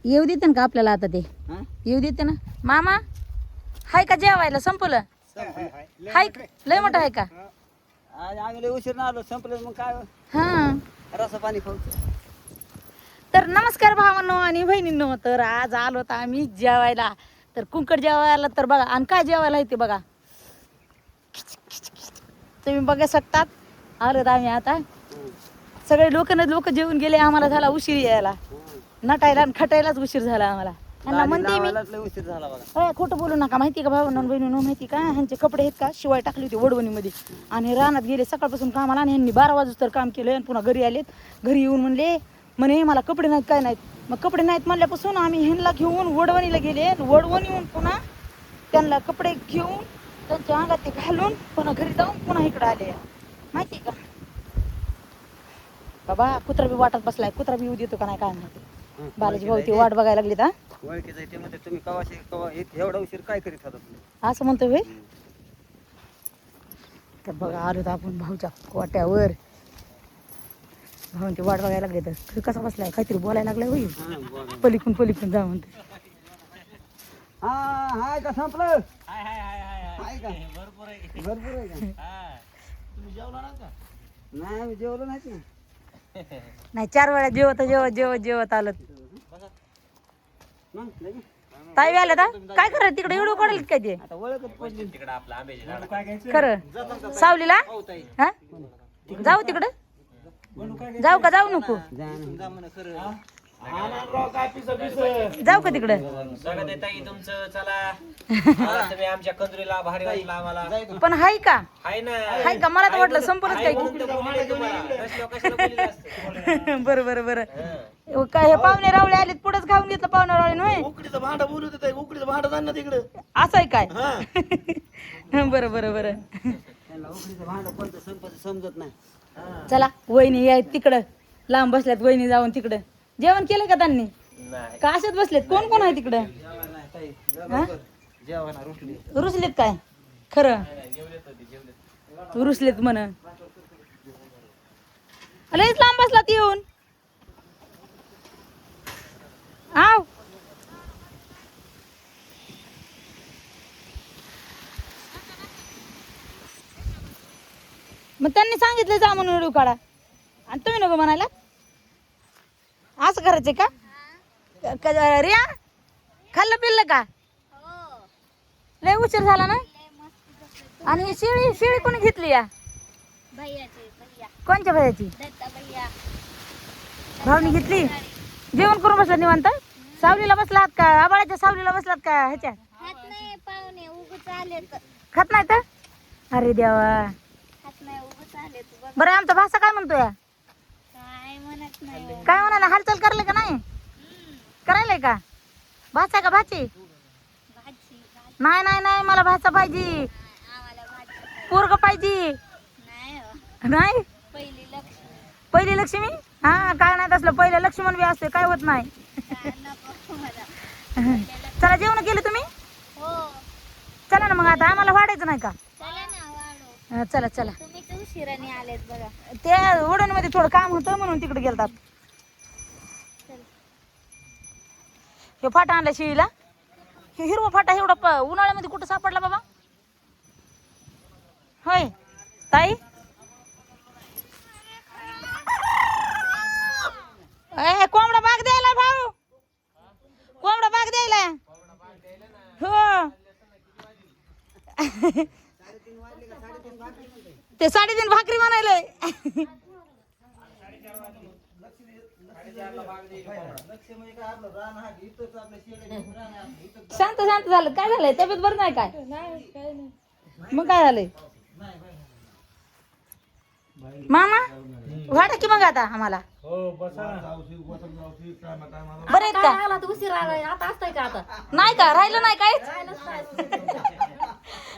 येऊ देते ना का आपल्याला आता ते हा? येऊ देते ना मामा हाय का जेवायला संपलं हाय लय मोठं आहे का आज आम्ही लय उशीर ना आलो संपलं मग काय हा रसा पाणी खाऊचं तर नमस्कार भावांनो आणि बहिणींनो तर आज आलो तर आम्ही जेवायला तर कुंकड जेवायला तर बघा आणि काय जेवायला आहे ते बघा तुम्ही बघू शकतात आलो तर आम्ही आता सगळे लोक जेवून गेले आम्हाला झाला उशीर यायला नटायला आणि खटायलाच उशीर झाला आम्हाला त्यांना म्हणते मी लय उशीर झाला बघा अय, खोटं बोलू नका माहिती का भावांनो बहिणींनो माहिती का ह्यांचे कपडे आहेत का शिवाय टाकली होती वडवणीमध्ये आणि रानात गेले सकाळपासून कामाला आणि ह्यांनी 12 वाजूस तर काम केलं आणि पुन्हा घरी आलेत घरी येऊन म्हणे मला कपडे नाहीत काय नाहीत मग कपडे नाहीत म्हणल्यापासून आम्ही ह्यांना घेऊन वडवणीला गेले वडवणीहून पुन्हा त्यांना कपडे घेऊन त्यांच्या अंगात ते घालून पुन्हा घरी जाऊन पुन्हा इकडे आले माहिती का बाबा कुत्रा बी वाटत बसलाय कुत्रा बी येऊ देतो का नाही काय माहिती बालाजी भाऊ ती वाट बघायला लागली तर ओळखी जायचे मध्ये तुम्ही कवा एवढा उशीर काय करीत होता तुम्ही असं म्हणतोय होय तर बघा आलो तर आपण भाऊच्या वाट्यावर भाऊन ते वाट बघायला लागले तर कसा बसलाय काहीतरी बोलायला लागलाय होईल पलीकडून जा म्हणते हा हाय का संपलं हाय का भरपूर आहे का तुम्ही जेवला नाही आम्ही जेवलो नाही नाही 4 वेळा जेवत आलं मग लगेच ताई आलं का काय करत तिकडे एवढं पडेल काय ते आता ओळखच पडली तिकडे आपला आंब्याचे झाड काय घ्यायचं खरं सावलीला हा जाऊ तिकडं जाऊ का जाऊ नको जा म्हणे खरं जाऊ का तिकडं स्वागत आहे ताई तुमचं चला आज तुम्ही आमच्या कंदुरीला भारी वाटलं आम्हाला पण हाय का हाय ना हाय का मला तर वाटलं संपलंच काय म्हणून तर बोलले तुम्हाला नसल्यावर कशाला बोलले असते बरं काय हे पाहुणे रावळे आलेत पुढेच खाऊन घेतलं पाहुणे रावळे होय उकडीचं भांडं बोलत होते उकडीचं भांडं जाण ना तिकडं असं आहे काय बरं त्यांना उकडीचं भांडं कोणतं संपत समजत नाही चला वहिनी या तिकडं लांब बसल्यात वहिनी जाऊन तिकडं जेवण केलं का त्यांनी नाही का अशात बसलेत कोण आहे तिकडं हा? जेवणा रुटली रुसलेत काय खरं रुसलेत म्हण लयच लांब बसलात येऊन आव मग त्यांनी सांगितलं जा म्हणून व्हिडिओ काढा आणि तुम्ही नको म्हणायला असं करायचं का रिया खाल्लं पिल्लं का लय उशीर झाला ना आणि ही शिळी कोणी घेतली या कोणच्या भैयाची भावनी घेतली जेवण करून बसला निवांत सावलीला बसलात का आबाळाच्या सावलीला बसलात का ह्याच्या खात नाही तर अरे देवा बरं आमचा भाषा काय म्हणतोय काय म्हणाला हालचाल करले का नाही करायलाय का भाचा का भाची नाही मला भाचा पाहिजे पोरग पाहिजे नाही पहिली लक्ष्मी हा काय नाही तसलं पहिलं लक्ष्मण बी असते काय होत नाही चला जेवण केलं तुम्ही चला ना मग आता आम्हाला वाढायचं नाही का चला ते वडण मध्ये थोडं काम होतं म्हणून तिकडे गेलतात हे फाटा आणला शिळीला हे हिरवा फाटा एवढा उन्हाळ्यामध्ये कुठं सापडला बाबा होय ताई कोंबडा बाग द्यायला भाऊ कोंबडा बाग द्यायला हो ते 3:30 भाकरी म्हणायलंय शांत झालं काय झालंय तब्येत बरं नाही काय मग काय झालंय मामा वाटा की मग आता आम्हाला बरं आहेत का उशीर आता असतंय का आता नाही का राहिलं नाही काय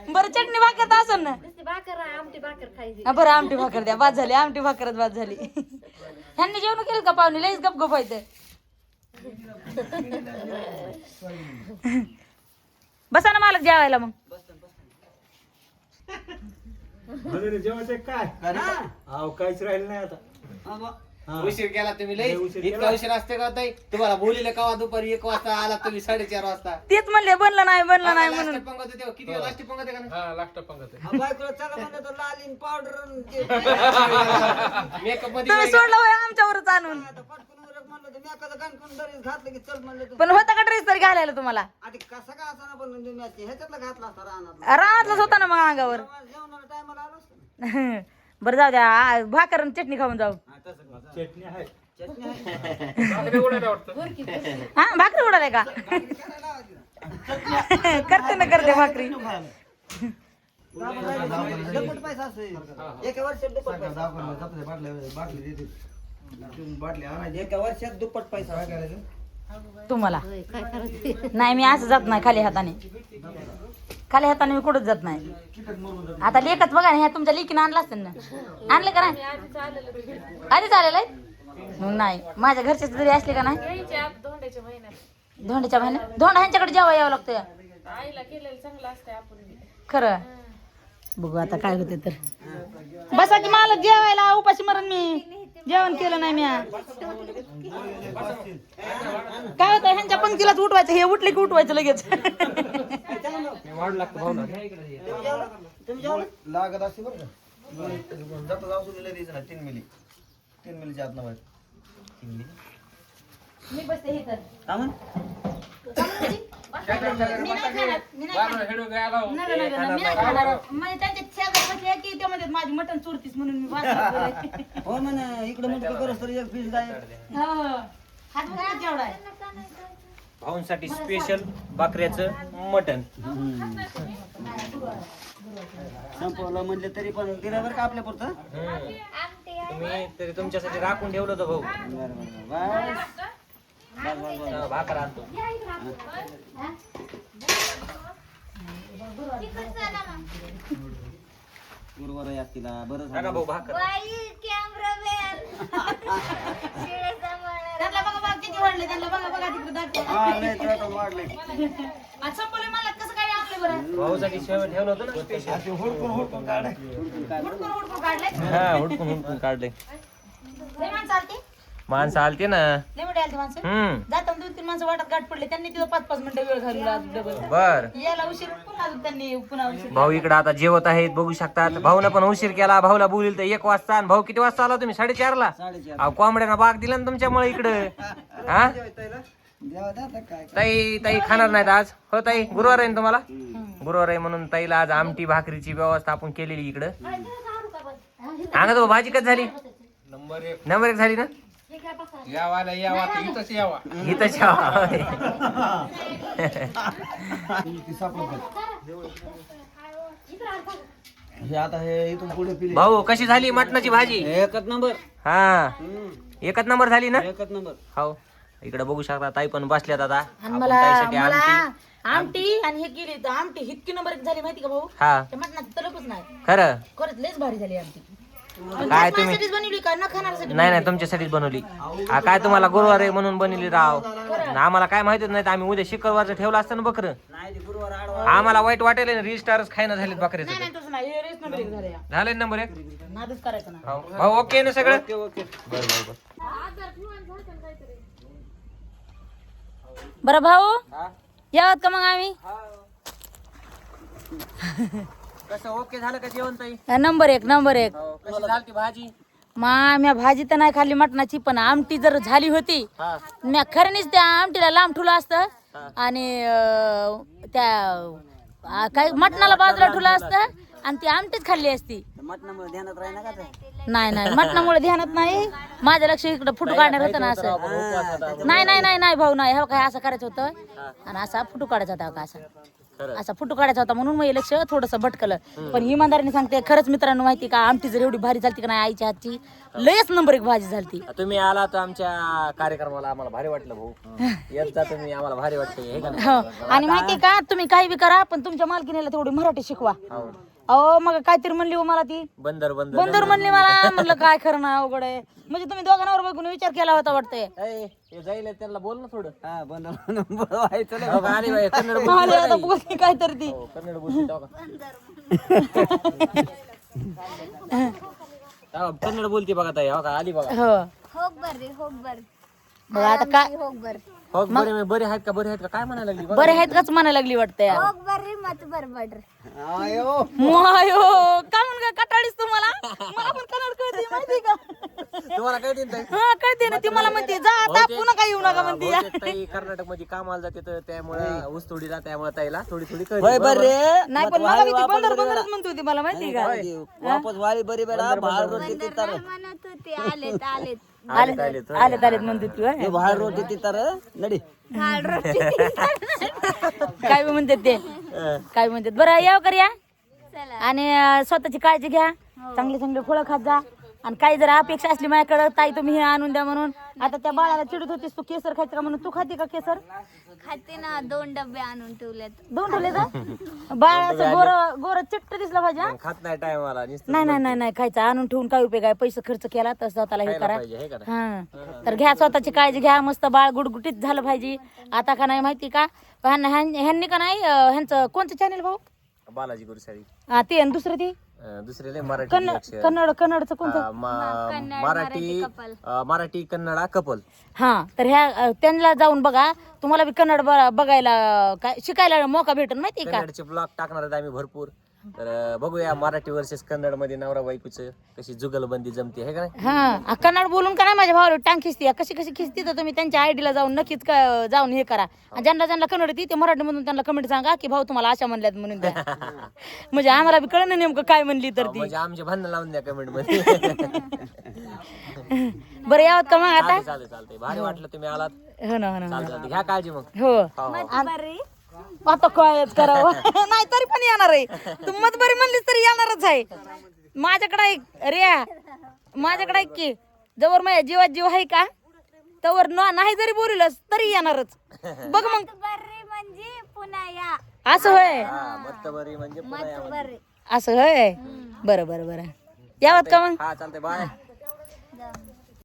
बरं चटणी भाकर तर असेल ना भाकर आमटी भाकर खायची बरं आमटी भाकर द्या बाद झाली आमटी भाकरच बाद झाली ह्यांनी जेवण केलं का पाहुणे लईच गप व्हायचं बसा ना मला जेवायला मग जेवायचं काय अहो काहीच राहिलं नाही आता उशीर केला तुम्ही लय इतका उशीर असते का ताई तुम्हाला बोलिले कवा दुपारी 1 वाजता आला तुम्ही 4:30 वाजता तेच म्हणले बनलं नाही म्हणून लास्ट पंगत तेव्हा किती वेळ लास्ट पंगत आहे का नाही? बायकोला चला म्हणलं तर लालीन पावडर मेकअप मध्ये तुम्ही सोडलं होय आमच्यावरच आणून पटकन उरक म्हणलं तर मी एखादं गणकून दरीच घातलं की चल म्हणलं तर पण होता का ड्रेस तरी घालायला तुम्हाला आधी कसं का असं पण मी ह्याच्यातला घातला असता रानातला रानातलाच होता ना मग अंगावर जेवणाला टायमाला आलो असतो ना. बरं जाऊ द्या भाकर आणि चटणी खाऊन जाऊ चटणी आहे हा भाकरी उडालाय का करते ना करते भाकरी दुप्पट पैसा असेल एका वर्षात दुप्पट पैसा एका वर्षात दुप्पट पैसा तुम्हाला काय करायचं नाही मी असं जात नाही खाली हाताने मी कुठंच जात नाही आता लेखच बघा ना ह्या तुमच्या लेकीनं आणला असेल ना आणले का नाही आधीच आलेलं आहे मग नाही माझ्या घरचे जरी असले का नाही धोंड्याच्या महिन्यात धोंडा ह्यांच्याकडे जेव्हा यावं लागतं खरं बघू आता काय होते तर बसा की मला जेवायला उपाशी मरण मी जेवण केलं नाही मी काय होतं ह्यांच्या पंक्तीलाच उठवायचं हे उठले की उठवायचं लगेच लागत असते बरं का जाता जाऊ सुद्धा द्यायचं ना 3 मिलीच्या आत नव्हे 3 मिली मी बसते हे तर का म्हण माझी मटण चोरतीस म्हणून मी वाजवते. हो म्हण इकडे मुटकी करस तर एक पीस गाय हो. हात बघा केवढा आहे. भाऊंसाठी स्पेशल बकऱ्याचं मटण संपवलं म्हणले तरी पण दिलं बरं का आपल्या पुरतं तुम्ही तरी तुमच्यासाठी राखून ठेवलं होतं भाऊ भाकर आणतो गुरुवार आहे तिला बरं नका भाऊ भाकर त्यांना बघा बघा किती वाढले त्यांना बघा बघा तिकडे दाखवा. वाढले आज संपवले मला कसं काय आणले बरं भाऊसाठी शेवट ठेवलं होतं ना स्पेशल हुडकून काढले हा हुडकून काढले लय माणसं आलती माणसं आलते ना लय मोठे आलती माणसं हम्म जाताना 2-3 माणसं वाटत गाठ पडले त्यांनी तिथं 5-5 मिनिटं वेळ घालवला डबल बर यायला उशीर पुन्हा त्यांनी पुन्हा उशीर भाऊ इकडे आता जेवत आहेत बघू शकतात भाऊनं पण उशीर केला भाऊला बोलील तर 1 वाजता आणि भाऊ किती वाजता आला तुम्ही 4:30 ला 4:30 अहो कोंबड्यानं बाग दिला ना तुमच्यामुळे इकडं हा काय ताई ताई खाणार नाहीत आज हो ताई गुरुवार आहे ना तुम्हाला गुरुवार आहे म्हणून ताईला आज आमटी भाकरीची व्यवस्था आपण केलेली इकडं सांगा तो भाजी कधी झाली नंबर 1 झाली ना इथंच यावा हे आता हे इथून पुढे पिले भाऊ कशी झाली मटणाची भाजी एकच नंबर हा एकच नंबर झाली ना एकच नंबर हो इकडे बघू शकता ताई पण बसल्यात आता आणि आपण मला ताईसाठी मला आमटी आमटी आणि हे केली तर आमटी इतकी नंबर 1 झाली माहिती का भाऊ हा त्या मटणाची तलपच नाही खरं खरंच लयच भारी झाली आमटी काय तुम्ही माझ्यासाठीच बनवली का न खाणाऱ्यासाठी नाही नाही तुमच्यासाठीच बनवली काय तुम्हाला गुरुवार आहे म्हणून बनवली राव आम्हाला काय माहितीच नाही तर आम्ही उद्या शुक्रवारचं ठेवलं असतं ना बकरं नाही ते गुरुवार आडवा आम्हाला वाईट वाटेल ना रिस्टारच खायना झालेत बकऱ्याचं नाही नाही तसं नाही हे रेस नंबर 1 झाले या. झाले नंबर 1 नादच करायचं ना भाऊ ओके ना सगळं ओके बरं बरं भाऊ यावत का मग आम्ही कसं ओके झालं का जेवण ताई नंबर 1 कशी झाली भाजी म्या भाजी तर नाही खाल्ली मटणाची पण आमटी जर झाली होती हा म्या खरंच त्या आमटीला लांब ठुलं असतं आणि त्या काय मटणाला बाजूला ठुलं असतं आणि ती आमटीच खाल्ली असती मटणामुळे ध्यानात राही ना का ते? नाही मटणामुळे ध्यानात नाही माझं लक्ष इकडं फुटू काढणार होतं ना असं नाही भाऊ नाही हो काय असं करायचं होतं आणि असा फुटू काढायचा होता का असा फुटू काढायचा होता म्हणून मग लक्ष थोडंसं भटकलं पण इमानदारीने सांगते खरंच मित्रांनो माहिती का आमटी जर एवढी भारी झालती का नाही आईच्या हातची लयच नंबर 1 भाजी झालती तुम्ही आला तर आमच्या कार्यक्रमाला आम्हाला भारी वाटलं भाऊ येत जा तुम्ही आम्हाला भारी वाटतं हे का नाही? हो आणि माहिती का तुम्ही काही बी करा पण तुमच्या मालकीनेला तेवढी मराठी शिकवा अहो मग काहीतरी म्हणली हो मला ती बंदर बंदर म्हणली मला म्हणलं काय खरं ना अवघड आहे म्हणजे तुम्ही दोघांवर बघून विचार केला होता वाटतंय हे जाईल त्यांना बोल ना थोडं हा बंद व्हायचं हो का? आली बाई, कन्नड बोलते आले आता बाई. बोलते काहीतरी ती हो, कन्नड बोलते तेव्हा का? कन्नड बोलते बघा ताई हो का आली बघा हो बघा आता काय हो बरे आहेत का काय म्हणायला लागली बरे आहेत काच म्हणायला लागली वाटतं यार आयो मायो का म्हणून काय कटाळीस तुम्हाला मला पण कन्नड कळते माहिती का तुम्हाला काय देत हा कळते ना ती मला म्हणते जा आता पुन्हा काय येऊ नका म्हणते या. ताई कर्नाटक मध्ये कामाला जाते तर त्यामुळे ऊसतोडीला त्यामुळे ताईला थोडी होय कळते बरे नाही पण मला ती बंदर बंदरच म्हणत होती मला माहिती का वापस वाली बरी बेडा बाहेर रोटी तितर आलेत म्हणत होती होय. बाहेर रोटी तितर नडी काय बी म्हणतात ते काय म्हणतात बरं याव कर या आणि स्वतःची काळजी घ्या चांगले चांगले फळं खात जा आणि काही जर अपेक्षा असली माझ्याकडं ताई तुम्ही हे आणून द्या म्हणून आता त्या बाळाला चिडत होतीस तू केसर खायचं का म्हणून तू खाते का केसर खाते ना 2 डबे आणून ठेवलेत दोन ठेवले का बाळ असं गोर चिट्ट दिसलं पाहिजे हा? खात नाही टायमाला नाही खायचं आणून ठेवून काय उपयोग आहे पैसे खर्च केला तर स्वतःला हे करा पाहिजे हे का हा तर घ्या स्वतःची काळजी घ्या मस्त बाळ गुटगुटीत झालं पाहिजे आता का नाही माहिती का पण ह्यांनी का नाही ह्यांचं कोणतं चॅनेल भाऊ बालाजी गुरुसारी हा ते आणि दुसरं ते दुसरे मराठी कन्नडचं कोणतं मराठी कन्नडा कपल हा तर ह्या त्यांना जाऊन बघा तुम्हाला बी कन्नड बघायला काय शिकायला मौका भेटेल माहिती का कन्नडचे ब्लॉग टाकणार आहेत आम्ही भरपूर तर बघूया मराठी वर्सेस कन्नड मध्ये नवरा बायकोचं कशी जुगलबंदी जमते हे का नाही हा कन्नड बोलून का नाही माझ्या भावाला टांग खिचते कशी खिचते तर तुम्ही त्यांच्या आयडीला जाऊन नक्कीच जाऊन हे करा आणि ज्यांना कन्नड येते ते मराठी मधून त्यांना कमेंट सांगा की भाऊ तुम्हाला अशा म्हणल्यात म्हणून द्या म्हणजे आम्हाला बी कळलं नेमकं काय म्हणली तर ती म्हणजे आमचे भांडण लावून द्या कमेंट मध्ये बरं यावत का मग आता चालतंय भारी वाटलं तुम्ही आलात हो ना चालतंय घ्या काळजी मग हो आता कायच करावं नाही तरी पण येणार आहे तू मतबरी म्हणलीस तरी येणारच आहे माझ्याकडे ऐक रे माझ्याकडे ऐक की जवळ माझ्या जीवात जीव आहे का तवर नाही जरी बोललंस तरी येणारच बघ मग म्हणजे पुन्हा या असं होय मतबरी म्हणजे पुन्हा यावं. असं होय बरं यावत का मग हा चालतंय बाय